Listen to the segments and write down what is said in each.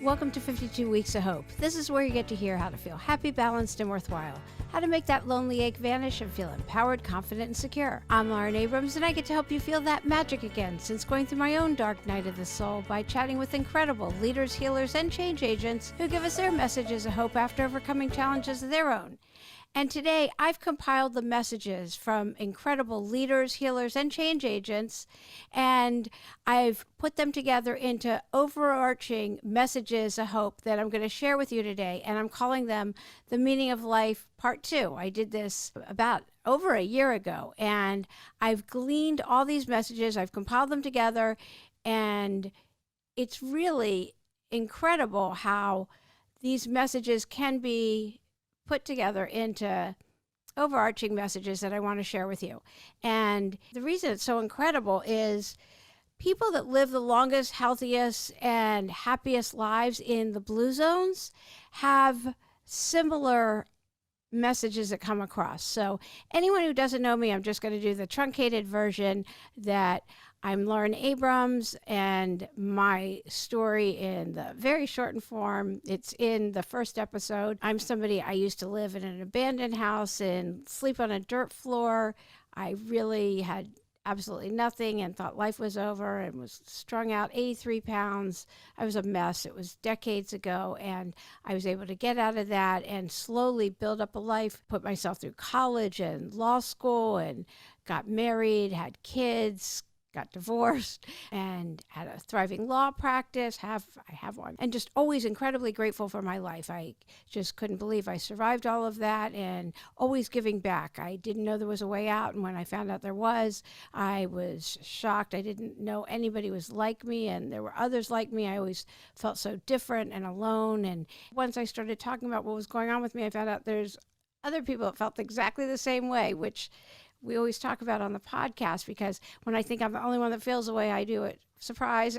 Welcome to 52 Weeks of Hope. This is where you get to hear how to feel happy, balanced, and worthwhile. How to make that lonely ache vanish and feel empowered, confident, and secure. I'm Lauren Abrams, and I get to help you feel that magic again since going through my own dark night of the soul by chatting with incredible leaders, healers, and change agents who give us their messages of hope after overcoming challenges of their own. And today, I've compiled the messages from incredible leaders, healers, and change agents, and I've put them together into overarching messages of hope that I'm going to share with you today, and I'm calling them The Meaning of Life Part 2. I did this about over a year ago, and I've gleaned all these messages, I've compiled them together, and it's really incredible how these messages can be put together into overarching messages that I want to share with you. And the reason it's so incredible is people that live the longest, healthiest, and happiest lives in the blue zones have similar messages that come across. So anyone who doesn't know me, I'm just going to do the truncated version that I'm Lauren Abrams, and my story in the very shortened form, it's in the first episode. I'm somebody, I used to live in an abandoned house and sleep on a dirt floor. I really had absolutely nothing and thought life was over and was strung out 83 pounds. I was a mess. It was decades ago, and I was able to get out of that and slowly build up a life, put myself through college and law school and got married, had kids, got divorced, and had a thriving law practice. I have one, and just always incredibly grateful for my life. I just couldn't believe I survived all of that, and always giving back. I didn't know there was a way out, and when I found out there was, I was shocked. I didn't know anybody was like me, and there were others like me. I always felt so different and alone, and once I started talking about what was going on with me, I found out there's other people that felt exactly the same way, which we always talk about on the podcast, because when I think I'm the only one that feels the way I do, it surprise,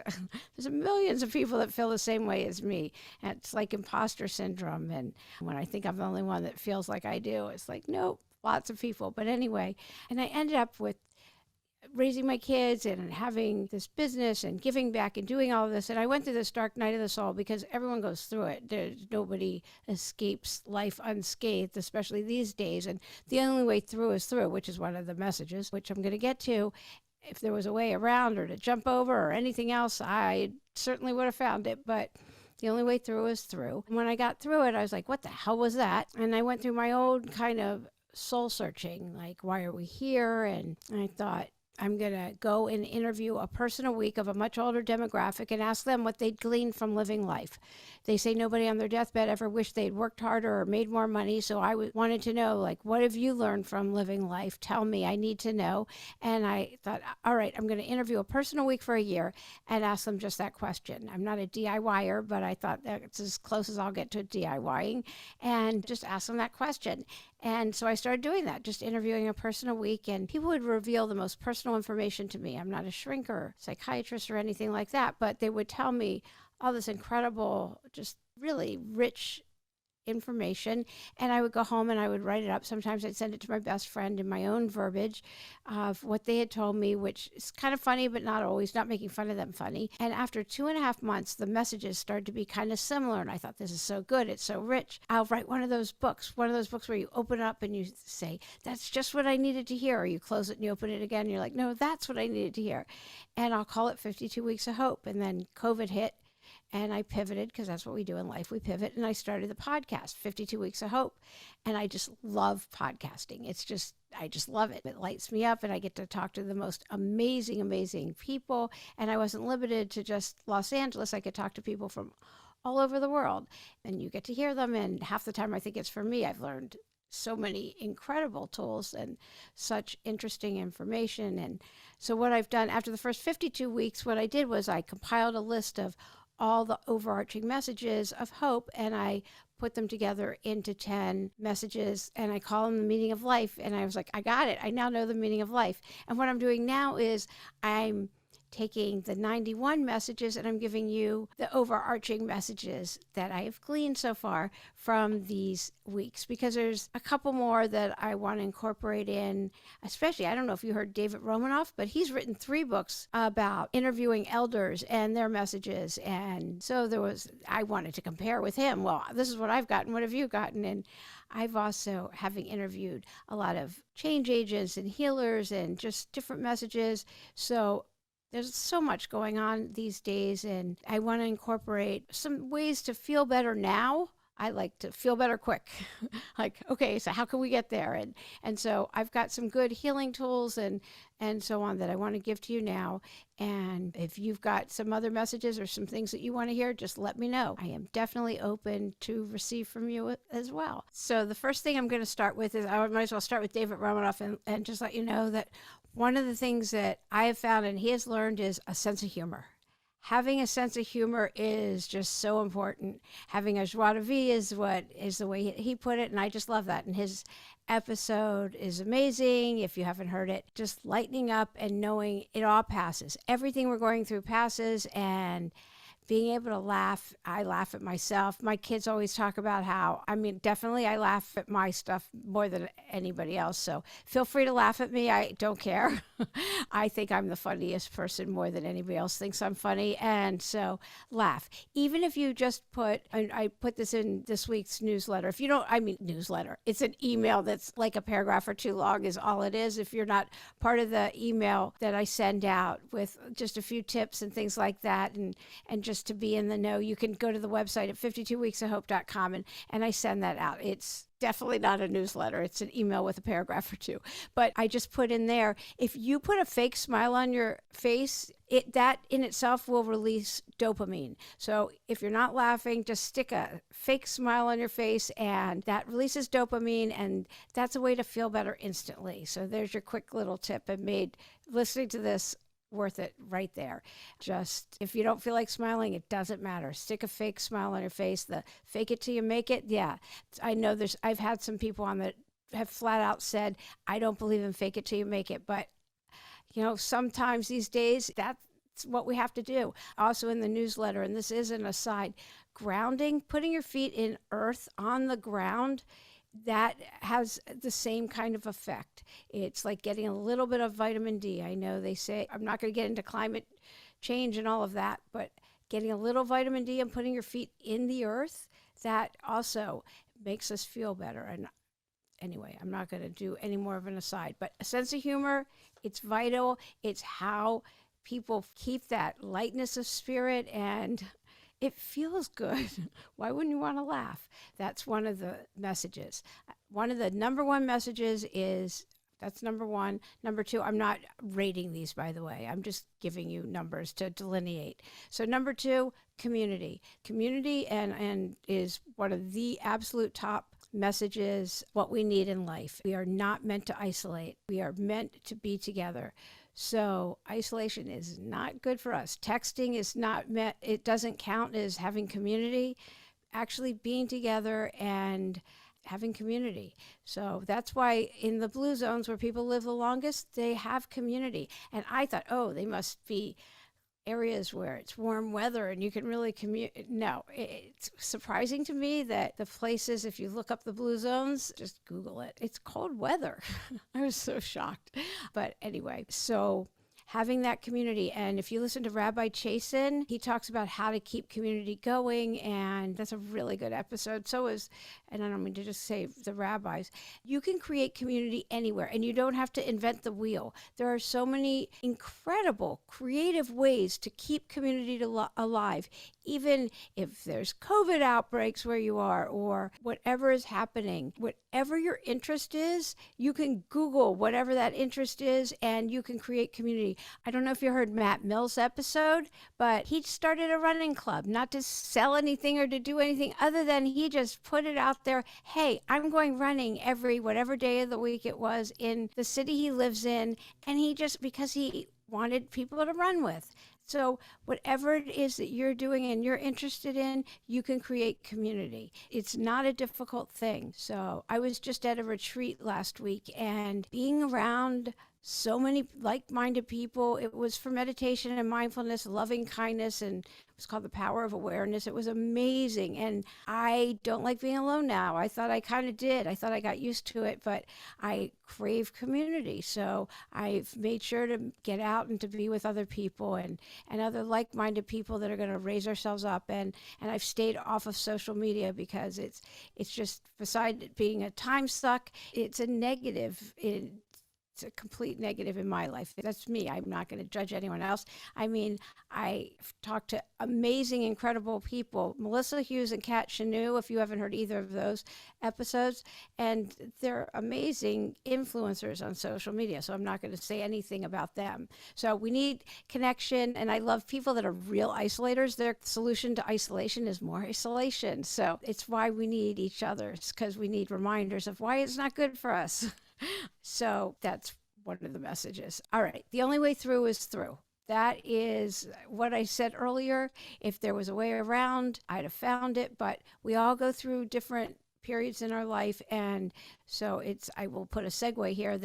there's millions of people that feel the same way as me. And it's like imposter syndrome. And when I think I'm the only one that feels like I do, it's like, nope, lots of people. But anyway, and I ended up with raising my kids and having this business and giving back and doing all of this. And I went through this dark night of the soul because everyone goes through it. Nobody escapes life unscathed, especially these days. And the only way through is through, which is one of the messages, which I'm going to get to. If there was a way around or to jump over or anything else, I certainly would have found it. But the only way through is through. And when I got through it, I was like, what the hell was that? And I went through my own kind of soul searching, like, why are we here? And I thought, I'm going to go and interview a person a week of a much older demographic and ask them what they'd gleaned from living life. They say nobody on their deathbed ever wished they'd worked harder or made more money. So I wanted to know, like, what have you learned from living life? Tell me, I need to know. And I thought, all right, I'm going to interview a person a week for a year and ask them just that question. I'm not a DIYer, but I thought that's as close as I'll get to DIYing, and just ask them that question. And so I started doing that, just interviewing a person a week, and people would reveal the most personal information to me. I'm not a shrinker, psychiatrist, or anything like that, but they would tell me all this incredible, just really rich information, and I would go home and I would write it up. Sometimes I'd send it to my best friend in my own verbiage of what they had told me, which is kind of funny, but not always, not making fun of them funny. And after 2.5 months, the messages started to be kind of similar, and I thought, this is so good, it's so rich. I'll write one of those books where you open it up and you say, that's just what I needed to hear, or you close it and you open it again and you're like, no, that's what I needed to hear. And I'll call it 52 Weeks of Hope. And then COVID hit, and I pivoted, because that's what we do in life. We pivot, and I started the podcast, 52 Weeks of Hope. And I just love podcasting. I just love it. It lights me up, and I get to talk to the most amazing, amazing people. And I wasn't limited to just Los Angeles. I could talk to people from all over the world, and you get to hear them. And half the time I think it's for me. I've learned so many incredible tools and such interesting information. And so what I've done after the first 52 weeks, what I did was I compiled a list of all the overarching messages of hope, and I put them together into 10 messages, and I call them the meaning of life. And I was like, I got it. I now know the meaning of life. And what I'm doing now is I'm taking the 91 messages and I'm giving you the overarching messages that I have gleaned so far from these weeks, because there's a couple more that I want to incorporate in, especially, I don't know if you heard David Romanoff, but he's written 3 books about interviewing elders and their messages. And so I wanted to compare with him. Well, this is what I've gotten. What have you gotten? And I've also, having interviewed a lot of change agents and healers and just different messages. So there's so much going on these days, and I want to incorporate some ways to feel better now. I like to feel better quick. Like, okay, so how can we get there? And so I've got some good healing tools and so on that I want to give to you now. And if you've got some other messages or some things that you want to hear, just let me know. I am definitely open to receive from you as well. So the first thing I'm going to start with is, I might as well start with David Romanoff and just let you know that one of the things that I have found and he has learned is a sense of humor. Having a sense of humor is just so important. Having a joie de vivre is the way he put it, and I just love that. And his episode is amazing. If you haven't heard it, just lightening up and knowing it all passes. Everything we're going through passes, and being able to laugh. I laugh at myself. My kids always talk about definitely I laugh at my stuff more than anybody else. So feel free to laugh at me. I don't care. I think I'm the funniest person more than anybody else thinks I'm funny. And so laugh. Even if you just I put this in this week's newsletter. If you don't, newsletter. It's an email that's like a paragraph or 2 long is all it is. If you're not part of the email that I send out with just a few tips and things like that, and just to be in the know, you can go to the website at 52weeksofhope.com and I send that out. It's definitely not a newsletter. It's an email with a paragraph or 2. But I just put in there, if you put a fake smile on your face, that in itself will release dopamine. So if you're not laughing, just stick a fake smile on your face and that releases dopamine, and that's a way to feel better instantly. So there's your quick little tip, and made listening to this worth it right there. Just, if you don't feel like smiling, it doesn't matter. Stick a fake smile on your face. The fake it till you make it. Yeah, I know I've had some people on that have flat out said, I don't believe in fake it till you make it. But, sometimes these days, that's what we have to do. Also in the newsletter, and this is an aside, grounding, putting your feet in earth on the ground, that has the same kind of effect. It's like getting a little bit of vitamin D. I know they say, I'm not going to get into climate change and all of that, but getting a little vitamin D and putting your feet in the earth, that also makes us feel better. And anyway, I'm not going to do any more of an aside, but a sense of humor, it's vital. It's how people keep that lightness of spirit, and it feels good. Why wouldn't you want to laugh? That's one of the messages. One of the number 1 messages is, that's number 1. Number 2, I'm not rating these, by the way. I'm just giving you numbers to delineate. So number 2, community. Community and is one of the absolute top messages, what we need in life. We are not meant to isolate. We are meant to be together. So isolation is not good for us. Texting is not meant, it doesn't count as having community. Actually being together and having community. So that's why in the blue zones where people live the longest, they have community. And I thought, they must be areas where it's warm weather and you can really commute. No, it's surprising to me that the places, if you look up the blue zones, just Google it, it's cold weather. I was so shocked. But anyway, so having that community. And if you listen to Rabbi Chasen, he talks about how to keep community going, and that's a really good episode. So is, and I don't mean to just say the rabbis, you can create community anywhere, and you don't have to invent the wheel. There are so many incredible, creative ways to keep community alive, even if there's COVID outbreaks where you are, or whatever is happening. Whatever your interest is, you can Google whatever that interest is, and you can create community. I don't know if you heard Matt Mill's episode, but he started a running club, not to sell anything or to do anything other than he just put it out there. Hey, I'm going running every whatever day of the week it was in the city he lives in. And he just, because he wanted people to run with. So whatever it is that you're doing and you're interested in, you can create community. It's not a difficult thing. So I was just at a retreat last week, and being around so many like-minded people, it was for meditation and mindfulness, loving kindness, and it was called The Power of Awareness. It was amazing. And I don't like being alone now. I thought I kind of did. I thought I got used to it, but I crave community. So I've made sure to get out and to be with other people and other like-minded people that are going to raise ourselves up. And I've stayed off of social media because it's just, beside it being a time suck, it's a negative. It's a complete negative in my life. That's me. I'm not going to judge anyone else. I mean, I've talked to amazing, incredible people, Melissa Hughes and Kat Chanou, if you haven't heard either of those episodes, and they're amazing influencers on social media. So I'm not going to say anything about them. So we need connection, and I love people that are real isolators. Their solution to isolation is more isolation. So it's why we need each other. It's because we need reminders of why it's not good for us. So that's one of the messages. All right. The only way through is through. That is what I said earlier. If there was a way around, I'd have found it. But we all go through different periods in our life. And so I will put a segue here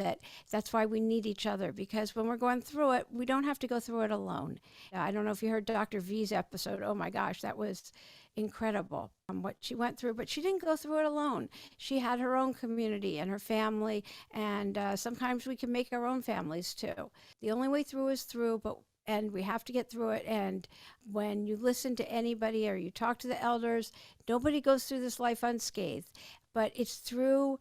that's why we need each other, because when we're going through it, we don't have to go through it alone. I don't know if you heard Dr. V's episode. Oh my gosh, that was incredible what she went through, but she didn't go through it alone. She had her own community and her family, and sometimes we can make our own families too. The only way through is through, and we have to get through it. And when you listen to anybody or you talk to the elders, nobody goes through this life unscathed, but it's through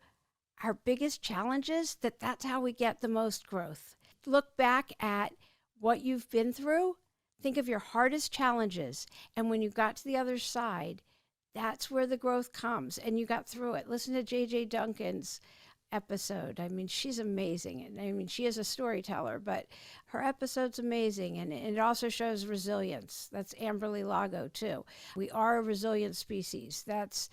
our biggest challenges that's how we get the most growth. Look back at what you've been through. Think of your hardest challenges. And when you got to the other side, that's where the growth comes. And you got through it. Listen to J.J. Duncan's episode. I mean, she's amazing. And I mean, she is a storyteller, but her episode's amazing. And it also shows resilience. That's Amberly Lago, too. We are a resilient species. That's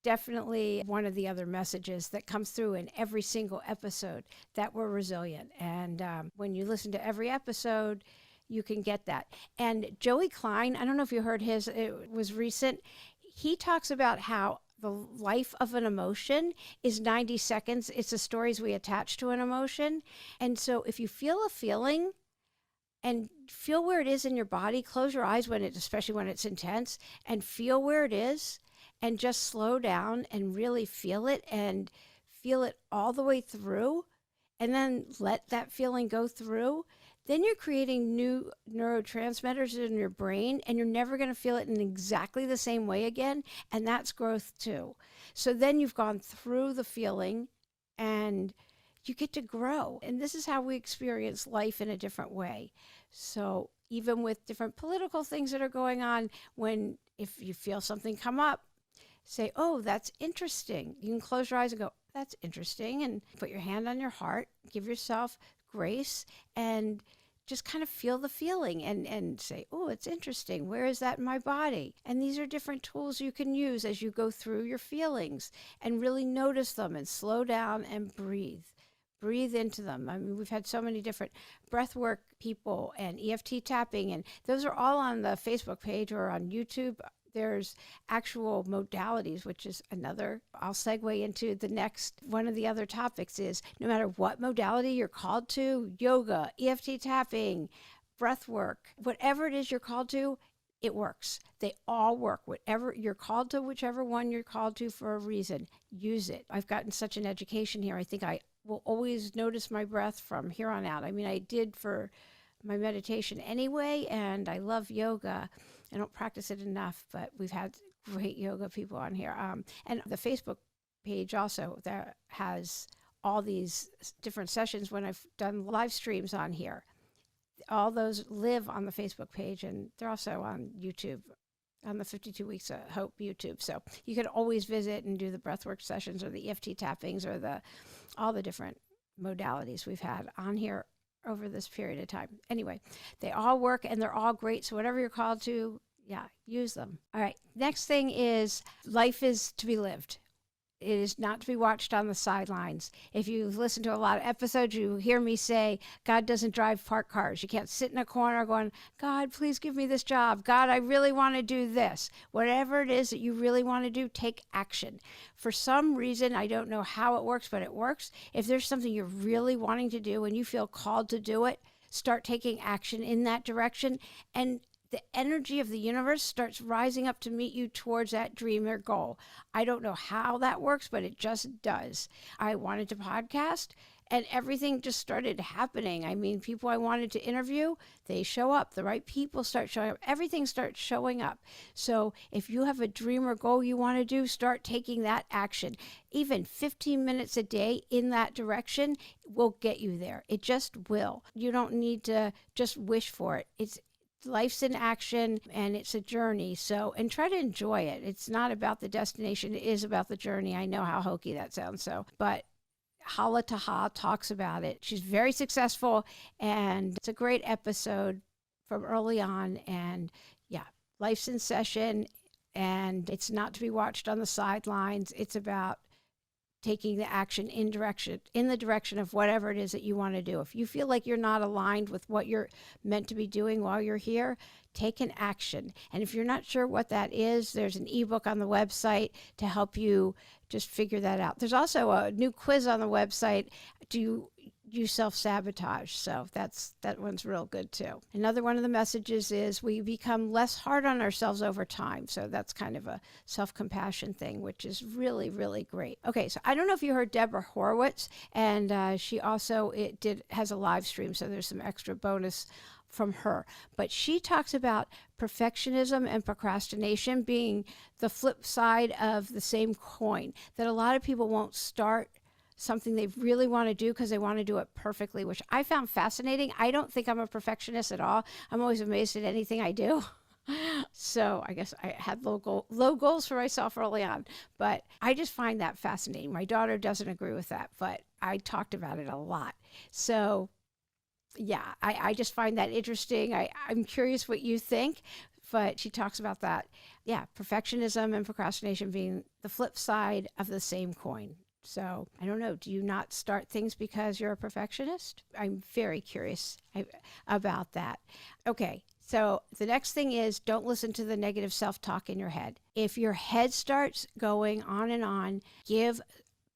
definitely one of the other messages that comes through in every single episode, that we're resilient. And when you listen to every episode, you can get that. And Joey Klein, I don't know if you heard his, it was recent. He talks about how the life of an emotion is 90 seconds. It's the stories we attach to an emotion. And so if you feel a feeling and feel where it is in your body, close your eyes especially when it's intense, and feel where it is, and just slow down and really feel it, and feel it all the way through, and then let that feeling go through. Then you're creating new neurotransmitters in your brain, and you're never going to feel it in exactly the same way again. And that's growth too. So then you've gone through the feeling and you get to grow. And this is how we experience life in a different way. So even with different political things that are going on, if you feel something come up, say, oh, that's interesting. You can close your eyes and go, that's interesting. And put your hand on your heart, give yourself grace, and just kind of feel the feeling and say, oh, it's interesting. Where is that in my body? And these are different tools you can use as you go through your feelings, and really notice them and slow down and breathe. Breathe into them. I mean, we've had so many different breathwork people and EFT tapping, and those are all on the Facebook page or on YouTube. There's actual modalities, which is I'll segue into the next one of the other topics is, no matter what modality you're called to, yoga, EFT tapping, breath work, whatever it is you're called to, it works. They all work. Whatever you're called to, whichever one you're called to for a reason, use it. I've gotten such an education here. I think I will always notice my breath from here on out. I mean, I did for my meditation anyway, and I love yoga. I don't practice it enough, but we've had great yoga people on here. And the Facebook page also, that has all these different sessions when I've done live streams on here. All those live on the Facebook page, and they're also on YouTube, on the 52 Weeks of Hope YouTube. So you can always visit and do the breathwork sessions or the EFT tappings or all the different modalities we've had on here over this period of time. Anyway, they all work and they're all great. So whatever you're called to, use them. All right. Next thing is, life is to be lived. It is not to be watched on the sidelines. If you've listened to a lot of episodes, you hear me say, God doesn't drive parked cars. You can't sit in a corner going, God, please give me this job. God, I really want to do this. Whatever it is that you really want to do, take action. For some reason, I don't know how it works, but it works. If there's something you're really wanting to do and you feel called to do it, start taking action in that direction, and the energy of the universe starts rising up to meet you towards that dream or goal. I don't know how that works, but it just does. I wanted to podcast, and everything just started happening. I mean, people I wanted to interview, they show up. The right people start showing up. Everything starts showing up. So if you have a dream or goal you want to do, start taking that action. Even 15 minutes a day in that direction will get you there. It just will. You don't need to just wish for it. Life's in action, and it's a journey. So, and try to enjoy it. It's not about the destination. It is about the journey. I know how hokey that sounds. But Hala Taha talks about it. She's very successful, and it's a great episode from early on. And yeah, life's in session, and it's not to be watched on the sidelines. It's about taking the action in the direction of whatever it is that you want to do. If you feel like you're not aligned with what you're meant to be doing while you're here, take an action. And if you're not sure what that is, there's an ebook on the website to help you just figure that out. There's also a new quiz on the website. Do you self-sabotage? So that one's real good too. Another one of the messages is we become less hard on ourselves over time. So that's kind of a self-compassion thing, which is really, really great. Okay, so I don't know if you heard Deborah Horowitz, and she also has a live stream, so there's some extra bonus from her. But she talks about perfectionism and procrastination being the flip side of the same coin, that a lot of people won't start something they really want to do because they want to do it perfectly, which I found fascinating. I don't think I'm a perfectionist at all. I'm always amazed at anything I do. So I guess I had low goals for myself early on, but I just find that fascinating. My daughter doesn't agree with that, but I talked about it a lot. So yeah, I just find that interesting. I'm curious what you think, but she talks about that. Yeah, perfectionism and procrastination being the flip side of the same coin. So I don't know. Do you not start things because you're a perfectionist? I'm very curious about that. Okay. So the next thing is, don't listen to the negative self-talk in your head. If your head starts going on and on, give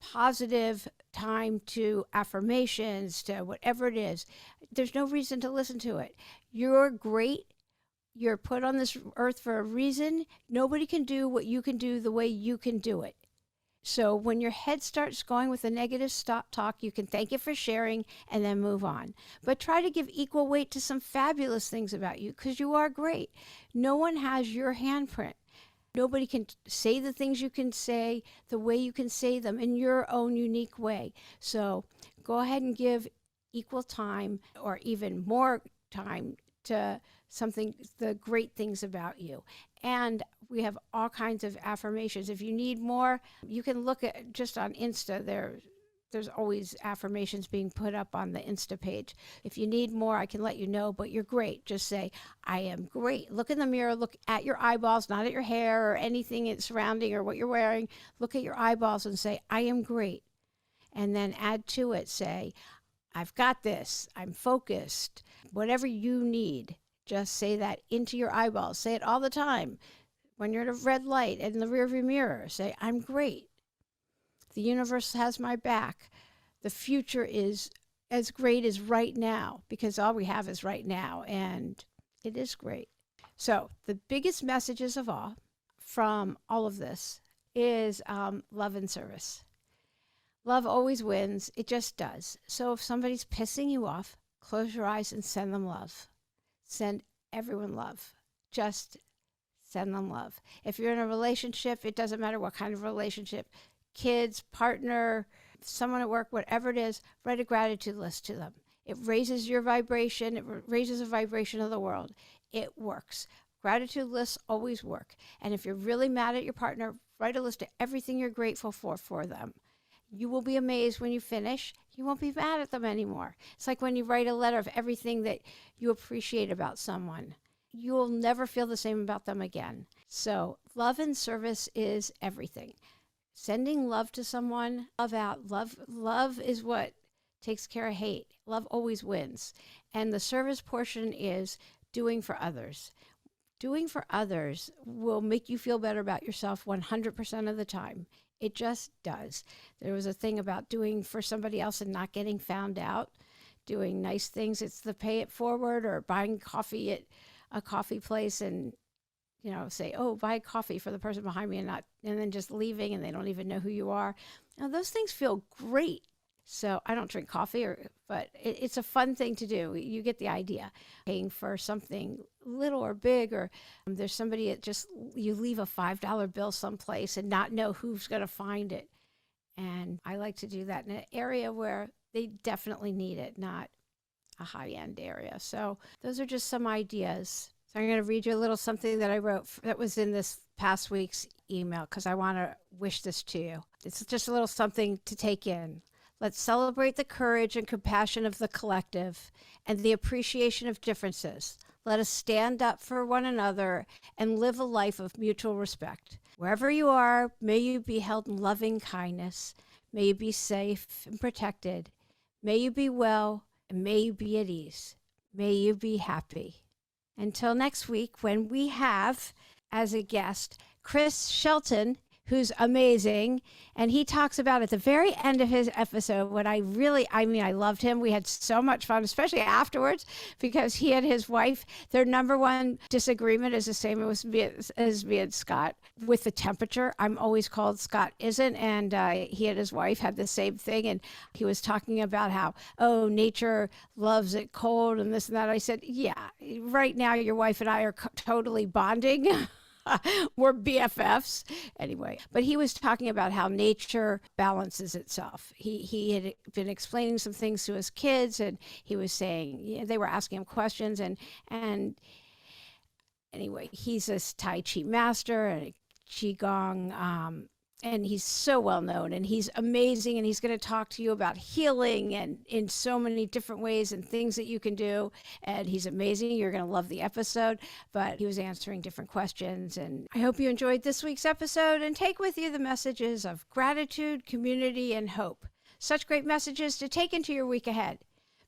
positive time to affirmations, to whatever it is. There's no reason to listen to it. You're great. You're put on this earth for a reason. Nobody can do what you can do the way you can do it. So when your head starts going with a negative talk, you can thank it for sharing and then move on. But try to give equal weight to some fabulous things about you, because you are great. No one has your handprint. Nobody can say the things you can say the way you can say them in your own unique way. So go ahead and give equal time or even more time to the great things about you. And we have all kinds of affirmations. If you need more, you can look at just on Insta. There's always affirmations being put up on the Insta page. If you need more, I can let you know, but you're great. Just say, I am great. Look in the mirror, look at your eyeballs, not at your hair or anything surrounding or what you're wearing. Look at your eyeballs and say, I am great. And then add to it, say, I've got this. I'm focused. Whatever you need, just say that into your eyeballs. Say it all the time. When you're at a red light in the rearview mirror, say, I'm great. The universe has my back. The future is as great as right now, because all we have is right now, and it is great. So the biggest messages of all from all of this is love and service. Love always wins. It just does. So if somebody's pissing you off, close your eyes and send them love. Send everyone love. Just send them love. If you're in a relationship, it doesn't matter what kind of relationship, kids, partner, someone at work, whatever it is, write a gratitude list to them. It raises your vibration. It raises the vibration of the world. It works. Gratitude lists always work. And if you're really mad at your partner, write a list of everything you're grateful for them. You will be amazed when you finish. You won't be mad at them anymore. It's like when you write a letter of everything that you appreciate about someone. You will never feel the same about them again. So love and service is everything. sending love to someone, love out. Love is what takes care of hate. Love always wins. And the service portion is doing for others. Doing for others will make you feel better about yourself 100% of the time. It just does. There was a thing about doing for somebody else and not getting found out, doing nice things. It's the pay it forward, or buying coffee at a coffee place and, say, oh, buy coffee for the person behind me, and then just leaving and they don't even know who you are. Now, those things feel great. So I don't drink coffee, but it's a fun thing to do. You get the idea. Paying for something little or big, or there's somebody that just, you leave a $5 bill someplace and not know who's going to find it. And I like to do that in an area where they definitely need it, not a high-end area. So those are just some ideas. So I'm going to read you a little something that I wrote that was in this past week's email, because I want to wish this to you. It's just a little something to take in. Let's celebrate the courage and compassion of the collective and the appreciation of differences. Let us stand up for one another and live a life of mutual respect. Wherever you are, may you be held in loving kindness. May you be safe and protected. May you be well, and may you be at ease. May you be happy. Until next week, when we have as a guest Chris Shelton, who's amazing. And he talks about at the very end of his episode what I loved him. We had so much fun, especially afterwards, because he and his wife, their number one disagreement is the same as me and Scott with the temperature. I'm always called, Scott isn't. And he and his wife had the same thing. And he was talking about how, nature loves it cold and this and that. I said, yeah, right now your wife and I are totally bonding. We're BFFs anyway. But he was talking about how nature balances itself. He had been explaining some things to his kids, and he was saying, they were asking him questions, and anyway, he's a Tai Chi master and a Qigong, and he's so well known, and he's amazing, and he's going to talk to you about healing and in so many different ways and things that you can do. And he's amazing. You're going to love the episode. But he was answering different questions, and I hope you enjoyed this week's episode and take with you the messages of gratitude, community, and hope. Such great messages to take into your week ahead.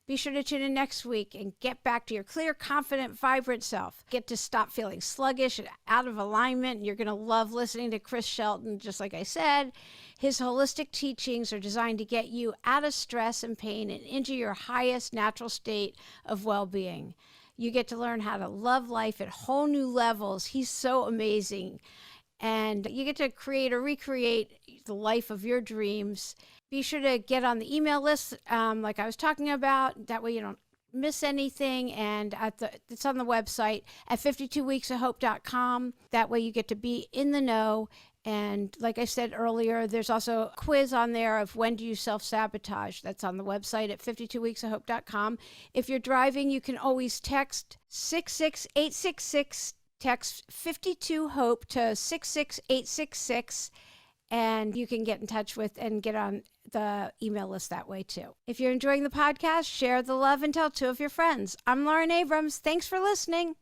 Be sure to tune in next week and get back to your clear, confident, vibrant self. Get to stop feeling sluggish and out of alignment. You're going to love listening to Chris Shelton. Just like I said, his holistic teachings are designed to get you out of stress and pain and into your highest natural state of well-being. You get to learn how to love life at whole new levels. He's so amazing. And you get to create or recreate the life of your dreams. Be sure to get on the email list, like I was talking about. That way you don't miss anything. And it's on the website at 52weeksofhope.com. That way you get to be in the know. And like I said earlier, there's also a quiz on there of when do you self-sabotage. That's on the website at 52weeksofhope.com. If you're driving, you can always text 66866. Text 52HOPE to 66866, and you can get in touch with and get on the email list that way too. If you're enjoying the podcast, share the love and tell 2 of your friends. I'm Lauren Abrams. Thanks for listening.